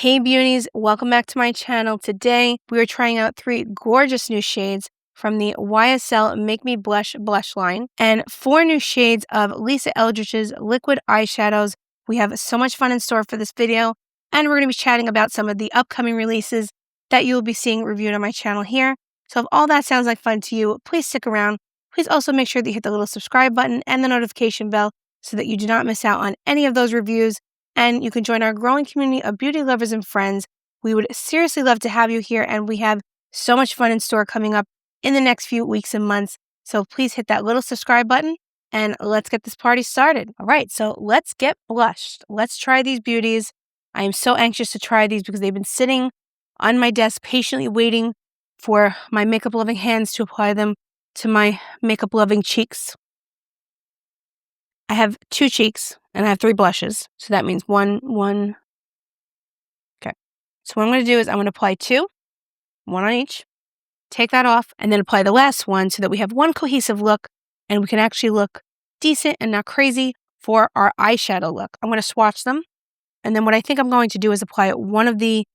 Hey beauties, welcome back to my channel. Today we are trying out 3 gorgeous new shades from the YSL Make Me Blush line and 4 new shades of Lisa Eldridge's liquid eyeshadows. We have so much fun in store for this video, and we're going to be chatting about some of the upcoming releases that you will be seeing reviewed on my channel here. So if all that sounds like fun to you, please stick around. Please also make sure that you hit the little subscribe button and the notification bell so that you do not miss out on any of those reviews. And you can join our growing community of beauty lovers and friends. We would seriously love to have you here, and we have so much fun in store coming up in the next few weeks and months. So please hit that little subscribe button and let's get this party started. All right, so let's get blushed. Let's try these beauties. I am so anxious to try these because they've been sitting on my desk patiently waiting for my makeup loving hands to apply them to my makeup loving cheeks. I have 2 cheeks and I have 3 blushes. So that means one. Okay. So what I'm going to do is I'm going to apply 2, 1 on each, take that off, and then apply the last one so that we have one cohesive look and we can actually look decent and not crazy for our eyeshadow look. I'm going to swatch them. And then what I think I'm going to do is apply one of the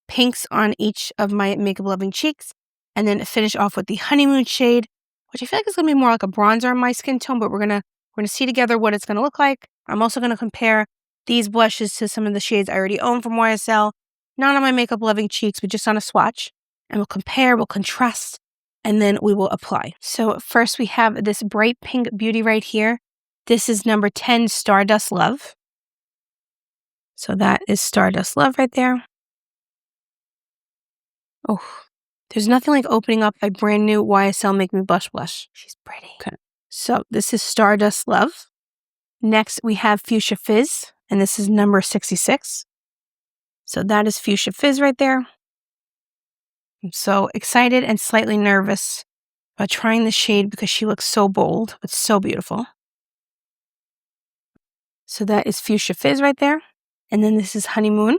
pinks on each of my makeup loving cheeks and then finish off with the Honeymoon shade, which I feel like is going to be more like a bronzer on my skin tone, but we're going to see together what it's going to look like. I'm also going to compare these blushes to some of the shades I already own from YSL, not on my makeup loving cheeks, but just on a swatch. And we'll compare, we'll contrast, and then we will apply. So first we have this bright pink beauty right here. This is number 10, Stardust Love. So that is Stardust Love right there. Oh, there's nothing like opening up a brand new YSL Make Me Blush. She's pretty. Okay. So this is Stardust Love. Next, we have Fuchsia Fizz, and this is number 66. So that is Fuchsia Fizz right there. I'm so excited and slightly nervous about trying the shade because she looks so bold, but so beautiful. So that is Fuchsia Fizz right there. And then this is Honeymoon.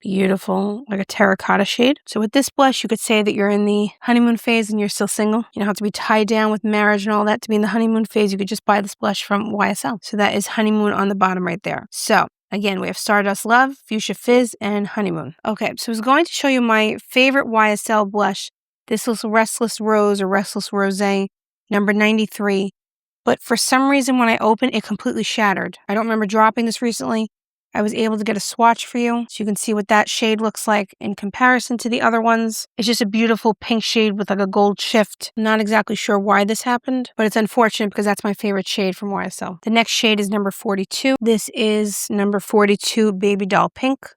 Beautiful, like a terracotta shade. So with this blush, you could say that you're in the honeymoon phase and you're still single. You don't have to be tied down with marriage and all that to be in the honeymoon phase. You could just buy this blush from YSL. So that is Honeymoon on the bottom right there. So again, we have Stardust Love, Fuchsia Fizz, and Honeymoon. Okay, so I was going to show you my favorite YSL blush. This was Restless Rose or Restless Rosé, number 93. But for some reason, when I opened, it completely shattered. I don't remember dropping this recently. I was able to get a swatch for you so you can see what that shade looks like in comparison to the other ones. It's just a beautiful pink shade with like a gold shift. I'm not exactly sure why this happened, but it's unfortunate because that's my favorite shade from YSL. The next shade is number 42. This is number 42, Baby Doll Pink.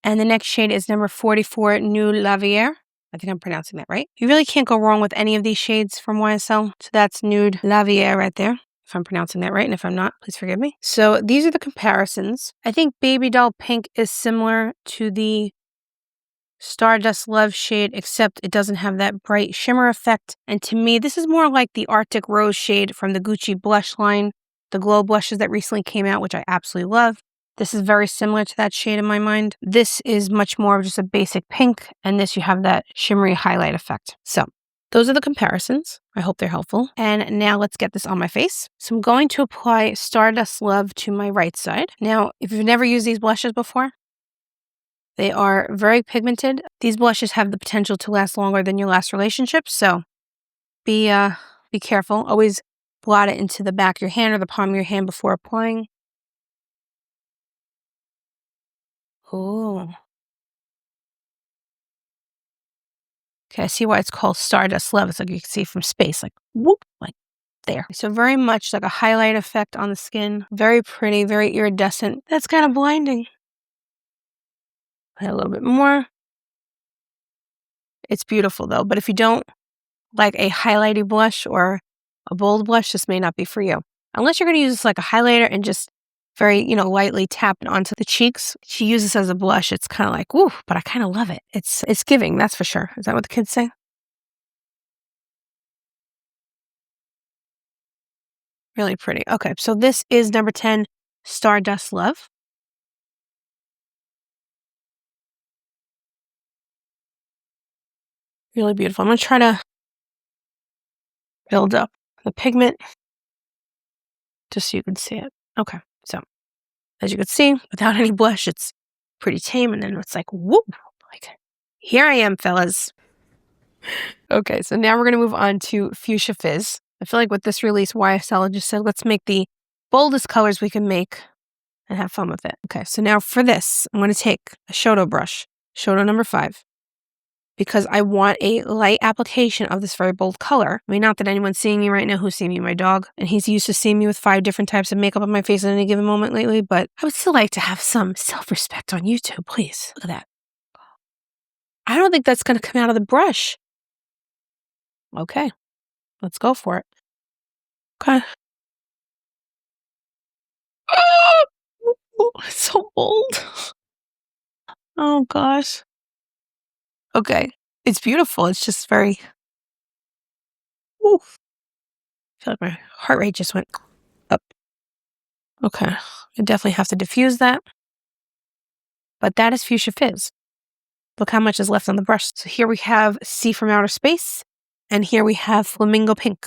And the next shade is number 44, Nude Lavier. I think I'm pronouncing that right. You really can't go wrong with any of these shades from YSL. So that's Nude Lavier right there, if I'm pronouncing that right, and if I'm not, please forgive me. So these are the comparisons. I think Baby Doll Pink is similar to the Stardust Love shade, except it doesn't have that bright shimmer effect. And to me, this is more like the Arctic Rose shade from the Gucci blush line, the glow blushes that recently came out, which I absolutely love. This is very similar to that shade in my mind. This is much more of just a basic pink, and this you have that shimmery highlight effect. So those are the comparisons. I hope they're helpful. And now let's get this on my face. So I'm going to apply Stardust Love to my right side. Now, if you've never used these blushes before, they are very pigmented. These blushes have the potential to last longer than your last relationship. So be careful. Always blot it into the back of your hand or the palm of your hand before applying. Oh. Okay, I see why it's called Stardust Love. It's like you can see from space, like whoop, like there. So very much like a highlight effect on the skin. Very pretty, very iridescent. That's kind of blinding. Add a little bit more. It's beautiful though, but if you don't like a highlighty blush or a bold blush, this may not be for you. Unless you're going to use this like a highlighter and just very, lightly tap it onto the cheeks. She uses this as a blush. It's kind of like, woo, but I kind of love it. It's giving, that's for sure. Is that what the kids say? Really pretty. Okay, so this is number 10, Stardust Love. Really beautiful. I'm going to try to build up the pigment just so you can see it. Okay, so as you can see, without any blush, it's pretty tame. And then it's like, whoop, like, here I am, fellas. Okay, so now we're going to move on to Fuchsia Fizz. I feel like with this release, YSL just said, let's make the boldest colors we can make and have fun with it. Okay, so now for this, I'm going to take a Shoto brush, Shoto number 5, because I want a light application of this very bold color. I mean, not that anyone's seeing me right now who's seeing me, my dog, and he's used to seeing me with 5 different types of makeup on my face at any given moment lately, but I would still like to have some self-respect on YouTube, please. Look at that. I don't think that's going to come out of the brush. Okay, let's go for it. Okay. Oh, it's so bold. Oh, gosh. Okay. It's beautiful. It's just very... Oof. I feel like my heart rate just went up. Okay. I definitely have to diffuse that. But that is Fuchsia Fizz. Look how much is left on the brush. So here we have Sea from Outer Space. And here we have Flamingo Pink.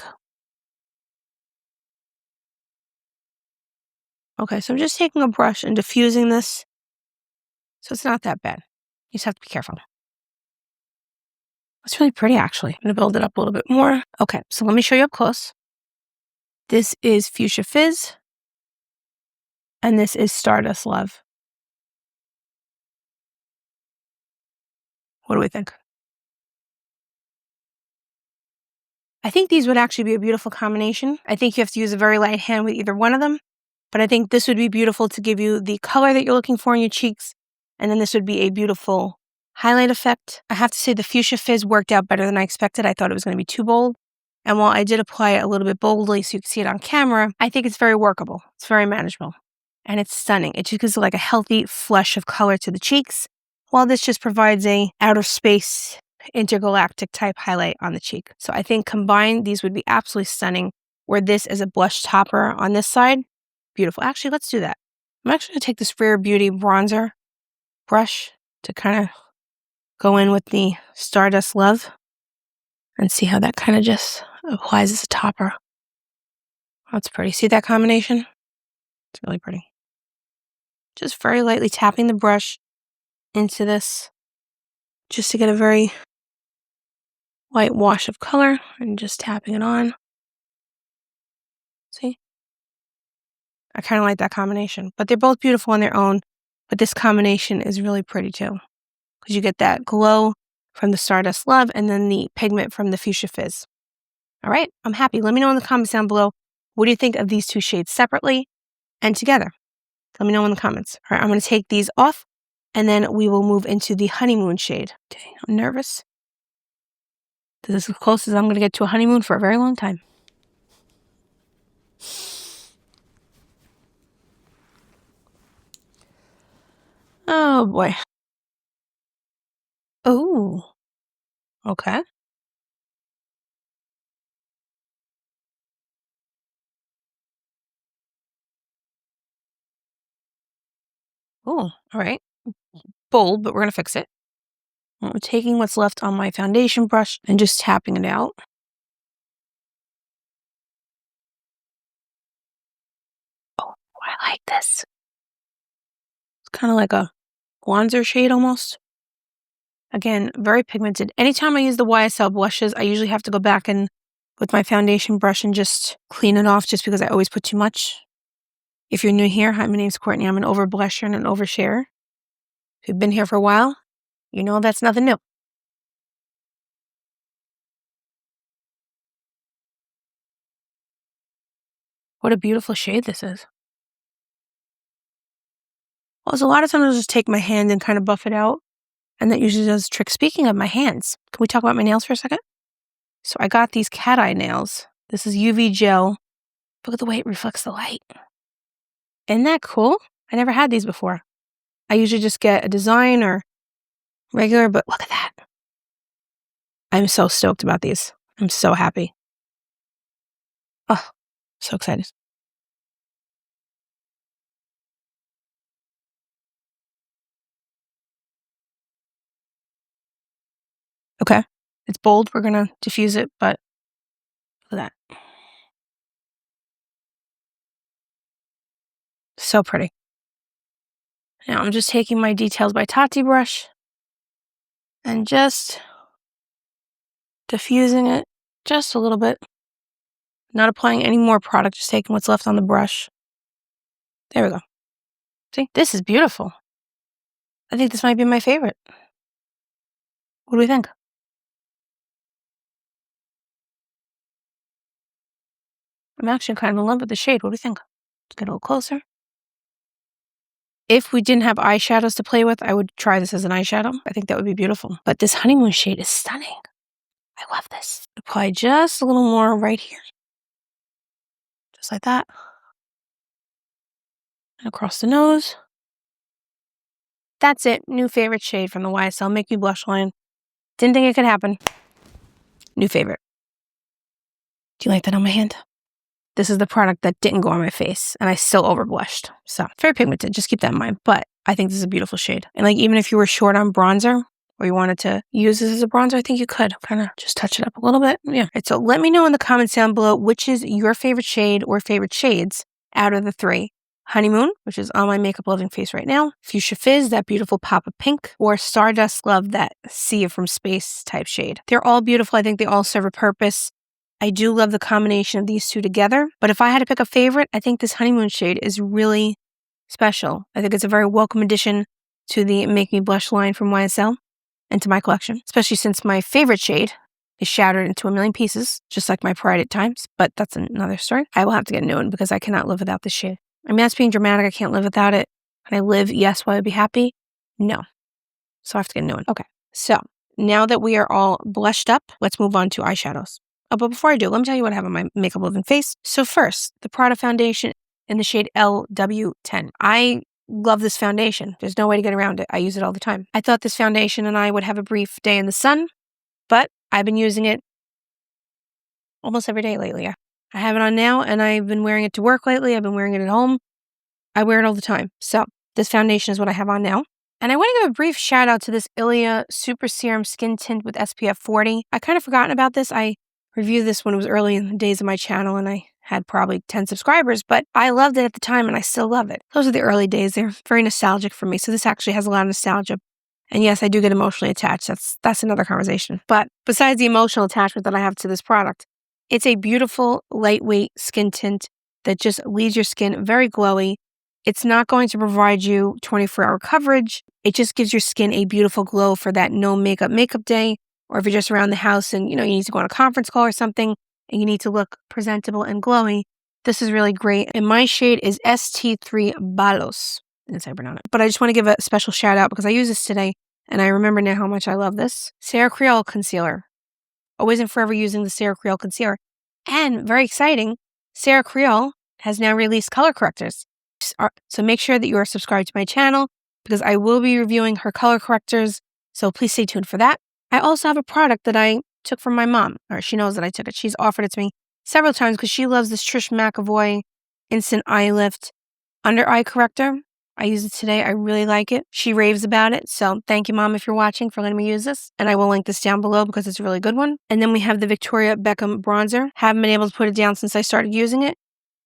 Okay, so I'm just taking a brush and diffusing this. So it's not that bad. You just have to be careful. It's really pretty, actually. I'm going to build it up a little bit more. Okay, so let me show you up close. This is Fuchsia Fizz. And this is Stardust Love. What do we think? I think these would actually be a beautiful combination. I think you have to use a very light hand with either one of them. But I think this would be beautiful to give you the color that you're looking for in your cheeks. And then this would be a beautiful highlight effect. I have to say the Fuchsia Fizz worked out better than I expected. I thought it was going to be too bold. And while I did apply it a little bit boldly so you can see it on camera, I think it's very workable. It's very manageable. And it's stunning. It just gives like a healthy flush of color to the cheeks, while this just provides a outer space intergalactic type highlight on the cheek. So I think combined, these would be absolutely stunning. Where this is a blush topper on this side, beautiful. Actually, let's do that. I'm actually going to take this Rare Beauty bronzer brush to kind of go in with the Stardust Love and see how that kind of just applies as a topper. That's pretty. See that combination? It's really pretty. Just very lightly tapping the brush into this just to get a very light wash of color and just tapping it on. See? I kind of like that combination, but they're both beautiful on their own. But this combination is really pretty too, because you get that glow from the Stardust Love and then the pigment from the Fuchsia Fizz. All right, I'm happy. Let me know in the comments down below, what do you think of these two shades separately and together? Let me know in the comments. All right, I'm going to take these off and then we will move into the Honeymoon shade. Okay, I'm nervous. This is as close as I'm going to get to a honeymoon for a very long time. Oh boy. Oh, okay. Oh, all right. Bold, but we're going to fix it. I'm taking what's left on my foundation brush and just tapping it out. Oh, I like this. It's kind of like a bronzer shade almost. Again, very pigmented. Anytime I use the YSL blushes, I usually have to go back and with my foundation brush and just clean it off just because I always put too much. If you're new here, hi, my name's Courtney. I'm an over blusher and an oversharer. If you've been here for a while, you know that's nothing new. What a beautiful shade this is. Well, a lot of times I'll just take my hand and kind of buff it out. And that usually does the trick. Speaking of my hands, can we talk about my nails for a second? So I got these cat eye nails. This is UV gel. Look at the way it reflects the light. Isn't that cool? I never had these before. I usually just get a design or regular, but look at that. I'm so stoked about these. I'm so happy. Oh, so excited. Okay. It's bold. We're going to diffuse it, but look at that. So pretty. Now I'm just taking my Details by Tati brush and just diffusing it just a little bit. Not applying any more product, just taking what's left on the brush. There we go. See, this is beautiful. I think this might be my favorite. What do we think? I'm actually kind of in love with the shade. What do you think? Let's get a little closer. If we didn't have eyeshadows to play with, I would try this as an eyeshadow. I think that would be beautiful. But this Honeymoon shade is stunning. I love this. Apply just a little more right here. Just like that. And across the nose. That's it. New favorite shade from the YSL Make Me Blush line. Didn't think it could happen. New favorite. Do you like that on my hand? This is the product that didn't go on my face, and I still overblushed. So, very pigmented. Just keep that in mind. But I think this is a beautiful shade. And like, even if you were short on bronzer, or you wanted to use this as a bronzer, I think you could kind of just touch it up a little bit. Yeah. All right, so let me know in the comments down below which is your favorite shade or favorite shades out of the three. Honeymoon, which is on my makeup loving face right now. Fuchsia Fizz, that beautiful pop of pink. Or Stardust Love, that sea from space type shade. They're all beautiful. I think they all serve a purpose. I do love the combination of these two together. But if I had to pick a favorite, I think this Honeymoon shade is really special. I think it's a very welcome addition to the Make Me Blush line from YSL and to my collection. Especially since my favorite shade is shattered into a million pieces, just like my pride at times. But that's another story. I will have to get a new one because I cannot live without this shade. I mean, that's being dramatic. I can't live without it. Can I live? Yes. Will I be happy? No. So I have to get a new one. Okay. So now that we are all blushed up, let's move on to eyeshadows. Oh, but before I do, let me tell you what I have on my makeup loving face. So first, the Prada foundation in the shade LW10. I love this foundation. There's no way to get around it. I use it all the time. I thought this foundation and I would have a brief day in the sun, but I've been using it almost every day lately. I have it on now, and I've been wearing it to work lately. I've been wearing it at home. I wear it all the time. So this foundation is what I have on now. And I want to give a brief shout out to this Ilia Super Serum Skin Tint with SPF 40. I kind of forgotten about this. I reviewed this when it was early in the days of my channel, and I had probably 10 subscribers, but I loved it at the time, and I still love it. Those are the early days. They're very nostalgic for me. So this actually has a lot of nostalgia. And yes, I do get emotionally attached. That's another conversation. But besides the emotional attachment that I have to this product, it's a beautiful, lightweight skin tint that just leaves your skin very glowy. It's not going to provide you 24-hour coverage. It just gives your skin a beautiful glow for that no makeup day, or if you're just around the house and you need to go on a conference call or something and you need to look presentable and glowy. This is really great. And my shade is ST3 Balos. That's how I pronounce it. But I just want to give a special shout out because I use this today and I remember now how much I love this. Sarah Creole Concealer. Always and forever using the Sarah Creole Concealer. And very exciting, Sarah Creole has now released color correctors. So make sure that you are subscribed to my channel because I will be reviewing her color correctors. So please stay tuned for that. I also have a product that I took from my mom, or she knows that I took it. She's offered it to me several times because she loves this Trish McAvoy Instant Eye Lift Under Eye Corrector. I use it today. I really like it. She raves about it. So thank you, Mom, if you're watching, for letting me use this. And I will link this down below because it's a really good one. And then we have the Victoria Beckham Bronzer. Haven't been able to put it down since I started using it.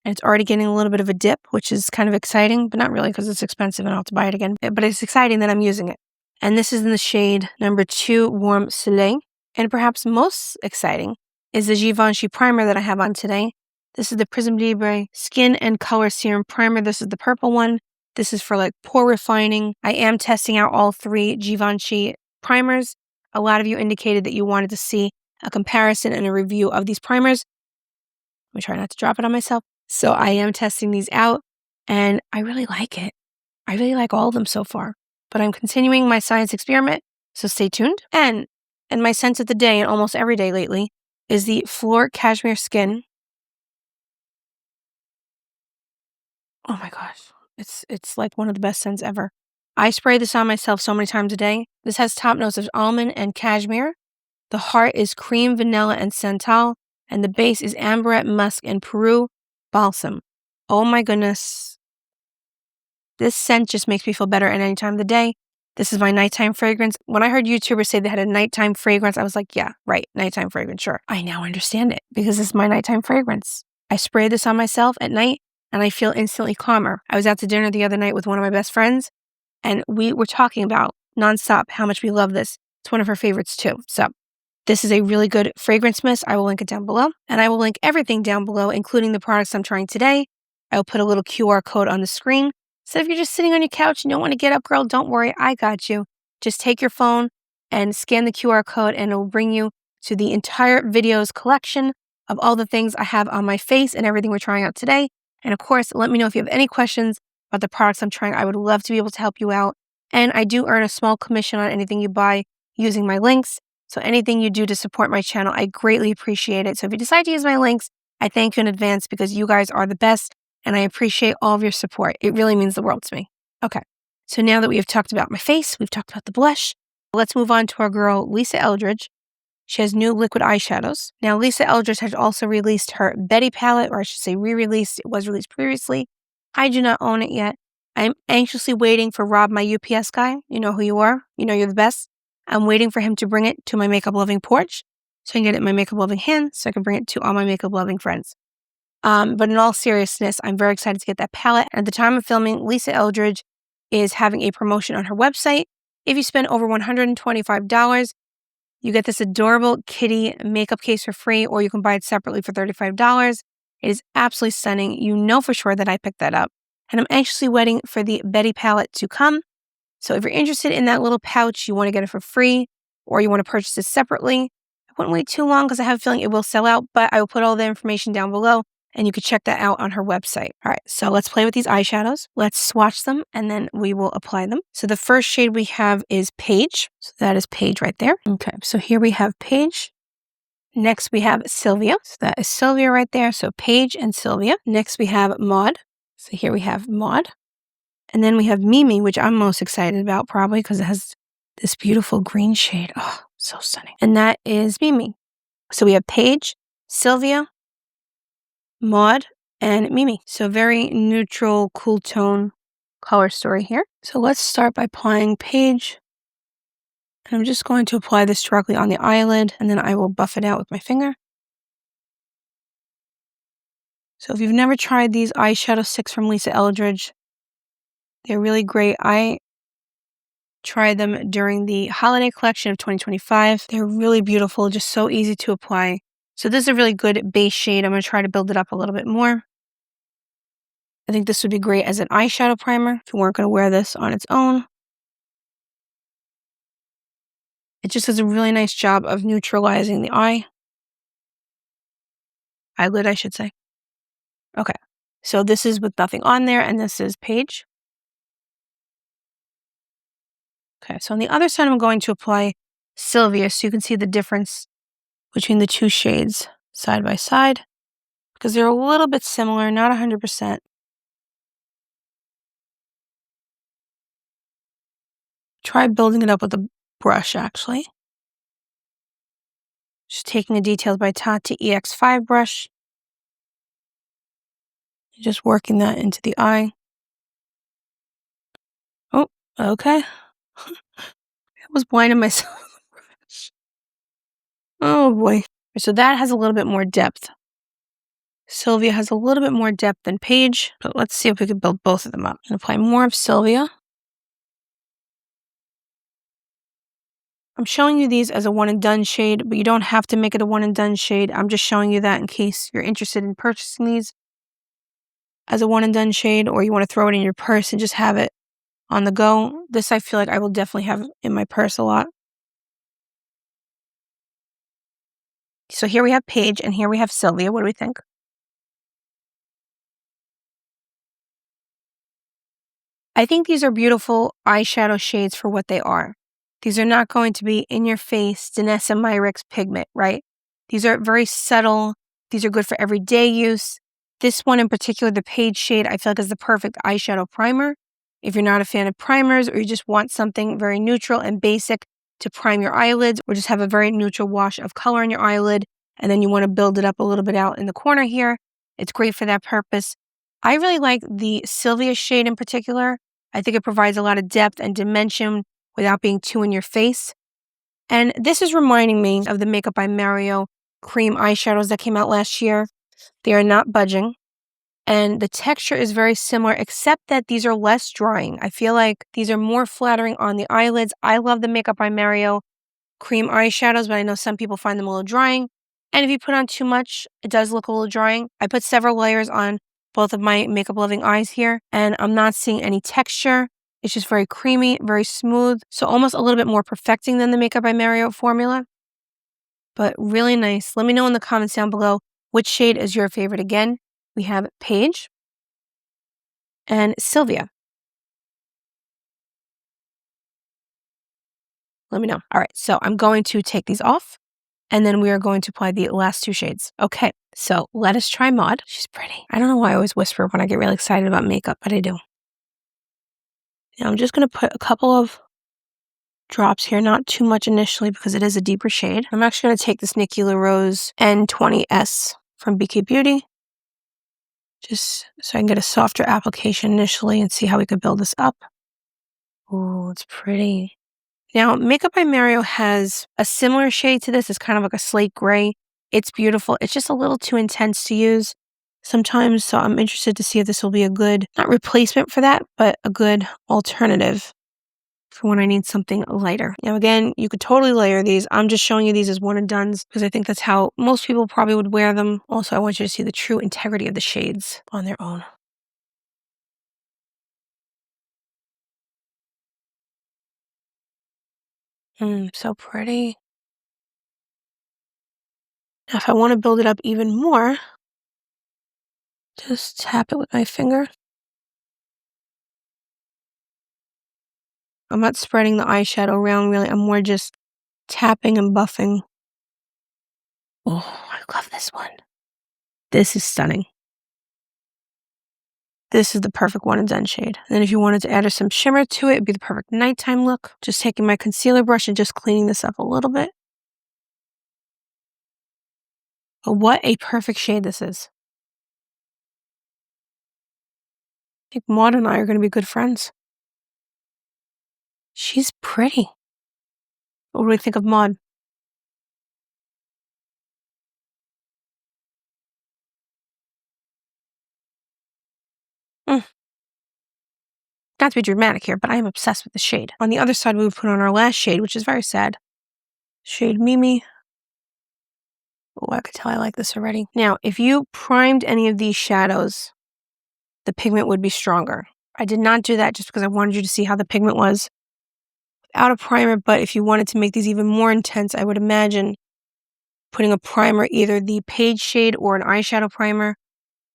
And it's already getting a little bit of a dip, which is kind of exciting, but not really because it's expensive and I'll have to buy it again. But it's exciting that I'm using it. And this is in the shade number 2, Warm Soleil. And perhaps most exciting is the Givenchy primer that I have on today. This is the Prism Libre Skin and Color Serum Primer. This is the purple one. This is for like pore refining. I am testing out all 3 Givenchy primers. A lot of you indicated that you wanted to see a comparison and a review of these primers. Let me try not to drop it on myself. So I am testing these out and I really like it. I really like all of them so far. But I'm continuing my science experiment, so stay tuned. And my scent of the day, and almost every day lately, is the Floor Cashmere Skin. Oh my gosh. It's like one of the best scents ever. I spray this on myself so many times a day. This has top notes of almond and cashmere. The heart is cream, vanilla, and santal. And the base is amberette, musk, and Peru balsam. Oh my goodness. This scent just makes me feel better at any time of the day. This is my nighttime fragrance. When I heard YouTubers say they had a nighttime fragrance, I was like, yeah, right, nighttime fragrance, sure. I now understand it because this is my nighttime fragrance. I spray this on myself at night and I feel instantly calmer. I was out to dinner the other night with one of my best friends, and we were talking about nonstop how much we love this. It's one of her favorites too. So this is a really good fragrance mist. I will link it down below, and I will link everything down below, including the products I'm trying today. I will put a little QR code on the screen. So if you're just sitting on your couch and you don't want to get up, girl, don't worry. I got you. Just take your phone and scan the QR code, and it will bring you to the entire videos collection of all the things I have on my face and everything we're trying out today. And of course, let me know if you have any questions about the products I'm trying. I would love to be able to help you out. And I do earn a small commission on anything you buy using my links. So anything you do to support my channel, I greatly appreciate it. So if you decide to use my links, I thank you in advance because you guys are the best and I appreciate all of your support. It really means the world to me. Okay, so now that we have talked about my face, we've talked about the blush, let's move on to our girl, Lisa Eldridge. She has new liquid eyeshadows. Now, Lisa Eldridge has also released her Betty palette, or I should say re-released. It was released previously. I do not own it yet. I'm anxiously waiting for Rob, my UPS guy. You know who you are. You know you're the best. I'm waiting for him to bring it to my makeup loving porch so I can get it in my makeup loving hands so I can bring it to all my makeup loving friends. But in all seriousness, I'm very excited to get that palette. And at the time of filming, Lisa Eldridge is having a promotion on her website. If you spend over $125, you get this adorable kitty makeup case for free, or you can buy it separately for $35. It is absolutely stunning. You know for sure that I picked that up. And I'm anxiously waiting for the Betty palette to come. So if you're interested in that little pouch, you want to get it for free, or you want to purchase it separately, I wouldn't wait too long because I have a feeling it will sell out, but I will put all the information down below and you can check that out on her website. All right, so let's play with these eyeshadows. Let's swatch them and then we will apply them. So the first shade we have is Paige. So that is Paige right there. Okay, so here we have Paige. Next we have Sylvia. So that is Sylvia right there. So Paige and Sylvia. Next we have Maude. So here we have Maude. And then we have Mimi, which I'm most excited about probably because it has this beautiful green shade. Oh, so stunning. And that is Mimi. So we have Paige, Sylvia, Maude, and Mimi. So very neutral, cool tone color story here. So let's start by applying Paige. And I'm just going to apply this directly on the eyelid, and then I will buff it out with my finger. So if you've never tried these eyeshadow sticks from Lisa Eldridge, they're really great. I tried them during the holiday collection of 2025. They're really beautiful, just so easy to apply. So this is a really good base shade. I'm going to try to build it up a little bit more. I think this would be great as an eyeshadow primer if you weren't going to wear this on its own. It just does a really nice job of neutralizing the eyelid, I should say. Okay, so this is with nothing on there, and this is Paige. Okay, so on the other side, I'm going to apply Sylvia so you can see the difference between the two shades side by side because they're a little bit similar, not 100%. Try building it up with a brush, actually. Just taking the details by Tati EX5 brush. Just working that into the eye. Oh, okay. I was blinding myself with the brush. Oh boy. So that has a little bit more depth. Sylvia has a little bit more depth than Paige, but let's see if we can build both of them up. And apply more of Sylvia. I'm showing you these as a one and done shade, but you don't have to make it a one and done shade. I'm just showing you that in case you're interested in purchasing these as a one and done shade, or you want to throw it in your purse and just have it on the go. This I feel like I will definitely have in my purse a lot. So here we have Paige and here we have Sylvia. What do we think? I think these are beautiful eyeshadow shades for what they are. These are not going to be in your face Danessa Myricks pigment, right? These are very subtle. These are good for everyday use. This one in particular, the Paige shade, I feel like is the perfect eyeshadow primer. If you're not a fan of primers or you just want something very neutral and basic to prime your eyelids or just have a very neutral wash of color on your eyelid and then you want to build it up a little bit out in the corner here, it's great for that purpose. I really like the Sylvia shade in particular. I think it provides a lot of depth and dimension without being too in your face. And this is reminding me of the Makeup by Mario cream eyeshadows that came out last year. They are not budging. And the texture is very similar, except that these are less drying. I feel like these are more flattering on the eyelids. I love the Makeup by Mario cream eyeshadows, but I know some people find them a little drying. And if you put on too much, it does look a little drying. I put several layers on both of my makeup loving eyes here, and I'm not seeing any texture. It's just very creamy, very smooth. So almost a little bit more perfecting than the Makeup by Mario formula, but really nice. Let me know in the comments down below which shade is your favorite. Again, we have Paige and Sylvia. Let me know. All right, so I'm going to take these off, and then we are going to apply the last two shades. Okay, so let us try Maude. She's pretty. I don't know why I always whisper when I get really excited about makeup, but I do. Now I'm just going to put a couple of drops here, not too much initially because it is a deeper shade. I'm actually going to take this Nikki LaRose N20S from BK Beauty, just so I can get a softer application initially and see how we could build this up. Oh, it's pretty. Now, Makeup by Mario has a similar shade to this. It's kind of like a slate gray. It's beautiful. It's just a little too intense to use sometimes, so I'm interested to see if this will be a good, not replacement for that, but a good alternative for when I need something lighter. Now, again, you could totally layer these. I'm just showing you these as one and dones because I think that's how most people probably would wear them. Also, I want you to see the true integrity of the shades on their own. So pretty. Now, if I want to build it up even more, just tap it with my finger. I'm not spreading the eyeshadow around really. I'm more just tapping and buffing. Oh, I love this one. This is stunning. This is the perfect one and done shade. And then if you wanted to add some shimmer to it, it'd be the perfect nighttime look. Just taking my concealer brush and just cleaning this up a little bit. But what a perfect shade this is. I think Maude and I are going to be good friends. She's pretty. What do we think of Maude? Not to be dramatic here, but I am obsessed with the shade. On the other side, we would put on our last shade, which is very sad. Shade Mimi. Oh, I could tell I like this already. Now, if you primed any of these shadows, the pigment would be stronger. I did not do that just because I wanted you to see how the pigment was without a primer, but if you wanted to make these even more intense, I would imagine putting a primer, either the Paige shade or an eyeshadow primer,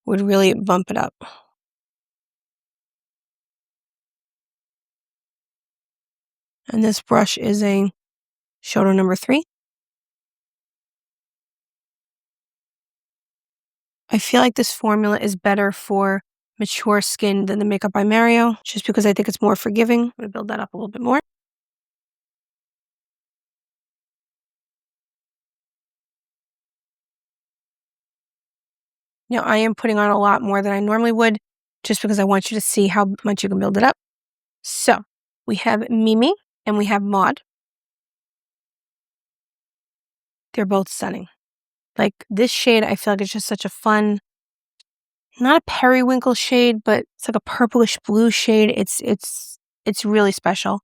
would really bump it up. And this brush is a Shoto number 3. I feel like this formula is better for mature skin than the Makeup by Mario, just because I think it's more forgiving. I'm going to build that up a little bit more. Now, I am putting on a lot more than I normally would, just because I want you to see how much you can build it up. So, we have Mimi and we have Maude. They're both stunning. Like, this shade, I feel like it's just such a fun, not a periwinkle shade, but it's like a purplish blue shade. It's really special.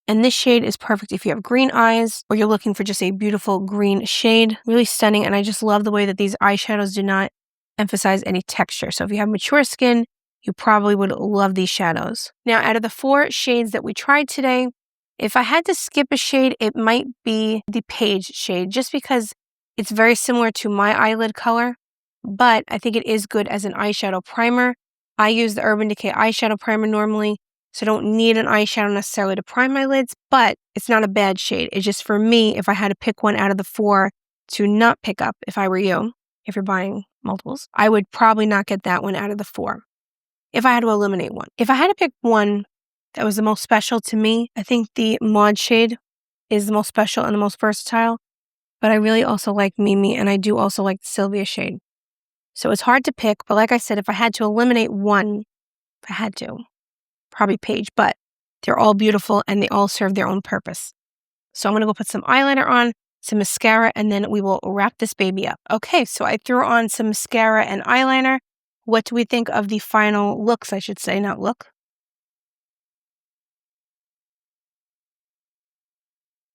And this shade is perfect if you have green eyes or you're looking for just a beautiful green shade. Really stunning. And I just love the way that these eyeshadows do not emphasize any texture. So if you have mature skin, you probably would love these shadows. Now, out of the 4 shades that we tried today, if I had to skip a shade, it might be the Paige shade, just because it's very similar to my eyelid color, but I think it is good as an eyeshadow primer. I use the Urban Decay eyeshadow primer normally, so I don't need an eyeshadow necessarily to prime my lids, but it's not a bad shade. It's just, for me, if I had to pick one out of the 4 to not pick up, if I were you, if you're buying multiples, I would probably not get that one out of the 4 if I had to eliminate one. If I had to pick one that was the most special to me, I think the Maude shade is the most special and the most versatile, but I really also like Mimi, and I do also like the Sylvia shade. So it's hard to pick, but like I said, if I had to eliminate one, if I had to, probably Paige, but they're all beautiful and they all serve their own purpose. So I'm going to go put some eyeliner on, some mascara, and then we will wrap this baby up. Okay, so I threw on some mascara and eyeliner. what do we think of the final looks, I should say, not look?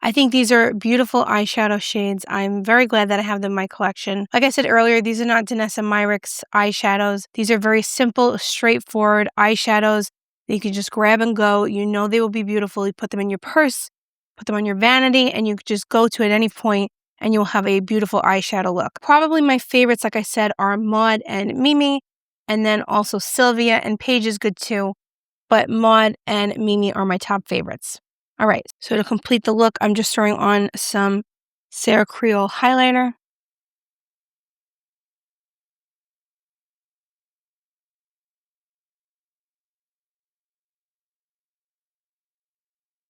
I think these are beautiful eyeshadow shades. I'm very glad that I have them in my collection. Like I said earlier, these are not Danessa Myricks eyeshadows. These are very simple, straightforward eyeshadows that you can just grab and go. You know they will be beautiful. You put them in your purse, put them on your vanity, and you can just go to at any point and you'll have a beautiful eyeshadow look. Probably my favorites, like I said, are Maude and Mimi, and then also Sylvia, and Paige is good too, but Maude and Mimi are my top favorites. All right, so to complete the look, I'm just throwing on some Sarah Creole highlighter.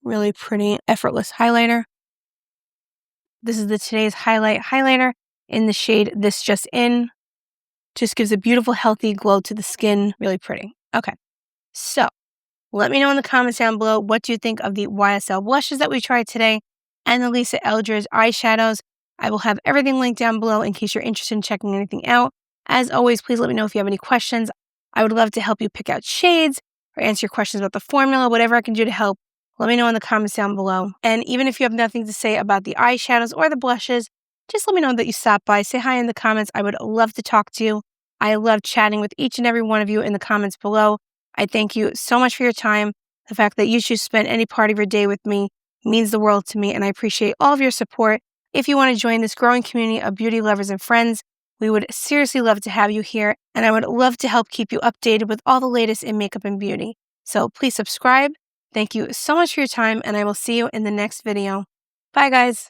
Really pretty, effortless highlighter. This is the Today's Highlight highlighter in the shade This Just In. Just gives a beautiful, healthy glow to the skin. Really pretty. Okay, so let me know in the comments down below what do you think of the YSL blushes that we tried today and the Lisa Eldridge eyeshadows. I will have everything linked down below in case you're interested in checking anything out. As always, please let me know if you have any questions. I would love to help you pick out shades or answer your questions about the formula, whatever I can do to help. Let me know in the comments down below. And even if you have nothing to say about the eyeshadows or the blushes, just let me know that you stopped by. Say hi in the comments. I would love to talk to you. I love chatting with each and every one of you in the comments below. I thank you so much for your time. The fact that you choose to spend any part of your day with me means the world to me, and I appreciate all of your support. If you want to join this growing community of beauty lovers and friends, we would seriously love to have you here, and I would love to help keep you updated with all the latest in makeup and beauty. So please subscribe. Thank you so much for your time, and I will see you in the next video. Bye, guys.